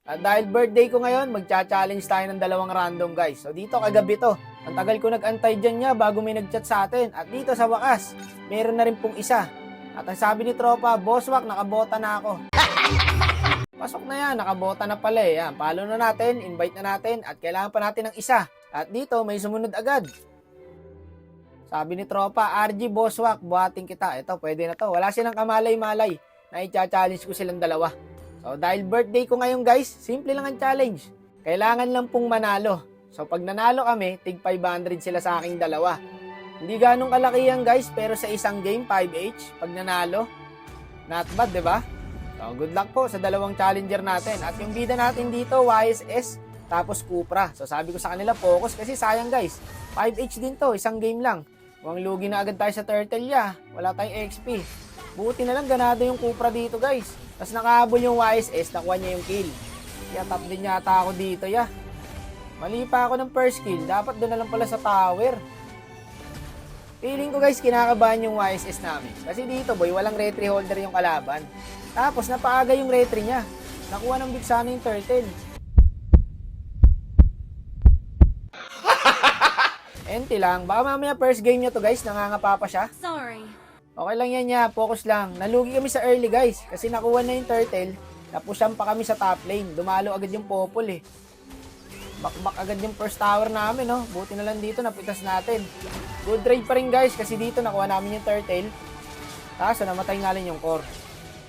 At dahil birthday ko ngayon, magcha-challenge tayo ng dalawang random guys. So dito kagabi to. Ang tagal ko nag-antay dyan niya bago may nag-chat sa atin. At dito sa wakas, meron na rin pong isa. At ang sabi ni tropa, Bosswak, nakabota na ako. Pasok na yan, nakabota na pala eh. Yan, follow na natin, invite na natin, at kailangan pa natin ng isa. At dito, may sumunod agad. Sabi ni tropa, RG Bosswak, buhating kita. Ito, pwede na to. Wala silang kamalay-malay na i-challenge ko silang dalawa. So, dahil birthday ko ngayon guys, simple lang ang challenge. Kailangan lang pong manalo. So, pag nanalo kami, tig 500 sila sa aking dalawa. Hindi ganong kalaki yan guys, pero sa isang game, 5H, pag nanalo, not bad, diba? So, good luck po sa dalawang challenger natin. At yung bida natin dito, YSS, tapos Cupra. So, sabi ko sa kanila, focus kasi sayang guys. 5H din to, isang game lang. Mukhang lugi na agad tayo sa turtle ya. Wala tayong XP. Buti na lang ganado yung Cupra dito guys. Tapos nakahabol yung YSS, nakuha niya yung kill. Kaya top din yata ako dito ya. Mali pa ako ng first kill. Dapat doon na lang pala sa tower. Feeling ko guys, kinakabahan yung YSS namin. Kasi dito boy, walang retry holder yung kalaban. Tapos napaaga yung retry niya. Nakuha ng big sana yung turtle. Enti lang. Baka mamaya first game niya to guys, nangangapa pa siya. Sorry. Okay lang yan niya, focus lang. Nalugi kami sa early guys, kasi nakuha na yung turtle, napushan pa kami sa top lane. Dumalo agad yung popol eh. Back agad yung first tower namin, no? Buti na lang dito, napitas natin. Good trade pa rin guys, kasi dito nakuha namin yung turtle. Kaso namatay nga lang yung core.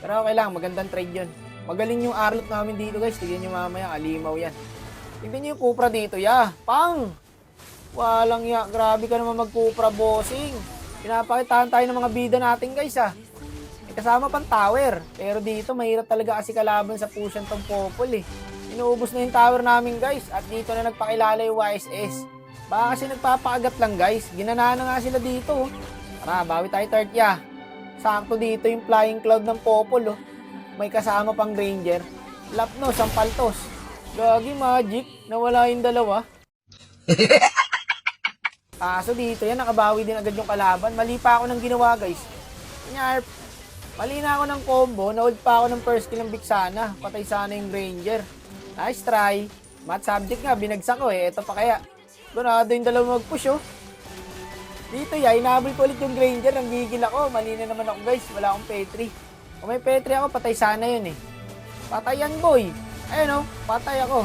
Pero okay lang, magandang trade yun. Magaling yung arlot namin dito guys, tignan nyo mamaya, alimaw yan. Tignan nyo yung Cupra dito, ya. Pang! Walang ya, grabe ka naman mag-Cupra bossing. Pinapakitaan tayo ng mga bida natin guys May kasama pang tower. Pero dito mahirap talaga kasi kalaban sa pushan tong popol eh. Inuubos na yung tower namin guys. At dito na nagpakilala yung YSS. Baka kasi nagpapaagat lang guys. Ginana na nga sila dito. Tara, bawi tayo third ya. Sakto dito yung flying cloud ng popol May kasama pang ranger. Lapnos, sampaltos. Gagi magic. Nawala yung dalawa. So dito yan, nakabawi din agad yung kalaban. Mali pa ako ng ginawa guys. Nyarp. Mali na ako ng combo. Nahold pa ako ng first kill ng Vixana. Patay sana yung Ranger. Nice try. Mat subject nga, binagsak ko eh. Ito pa kaya. Gunado yung dalawa mag-push Dito ya, inahabol ko ulit yung Ranger. Nanggigil ako. Mali na naman ako guys. Wala akong P3. Kung may P3 ako, patay sana yun eh. Patay yan boy. Ayun patay ako.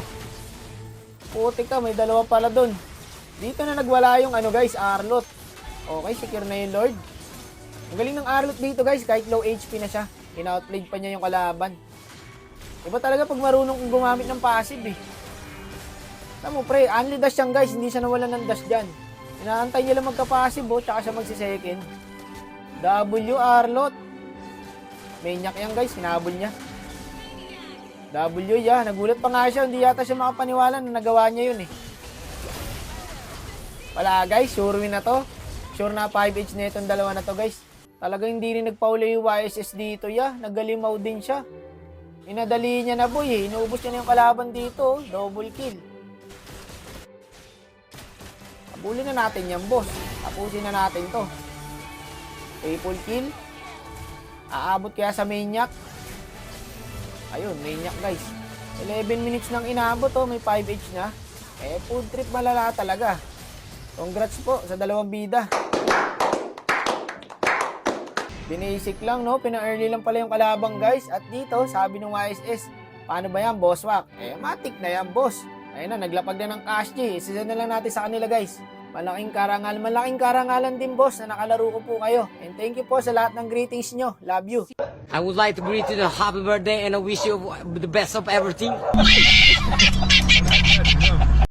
Putik ka, may dalawa pala dun. Dito na nagwala yung guys, Arlot. Okay, secure na yung Lord. Ang galing ng Arlot dito guys, kahit low HP na siya. In-outplayed pa niya yung kalaban. Iba talaga pag marunong kong gumamit ng passive eh. Alam mo pre, only dash yan guys, hindi siya nawalan ng dash dyan. Inaantay niya lang magka-passive tsaka siya magsi-second. W Arlot. Maniac yan guys, hinabol niya. W ya, nagulat pa nga siya, hindi yata siya makapaniwala na nagawa niya yun eh. Wala guys, sure win na to. Sure na 5H na itong dalawa na to guys. Talagang hindi rin nagpauli yung YSS dito ya. Nagalimaw din siya. Inadali niya na boy eh. Inuubos niya na yung kalaban dito. Double kill. Abulin na natin yan boss. Tapusin na natin to. Triple kill. Aabot kaya sa Maniac. Ayun, Maniac guys. 11 minutes nang inabot may 5H na. Food trip malala talaga. Congrats po sa dalawang bida. Binasic lang pina-early lang pala yung kalabang guys. At dito, sabi ng YSS, paano ba yan, Bosswak? Matik na yan, boss. Ayun na, naglapag na ng cash G. Isa na lang natin sa kanila guys. Malaking karangalan din boss na nakalaro ko po kayo. And thank you po sa lahat ng greetings nyo. Love you. I would like to greet you the happy birthday and I wish you the best of everything.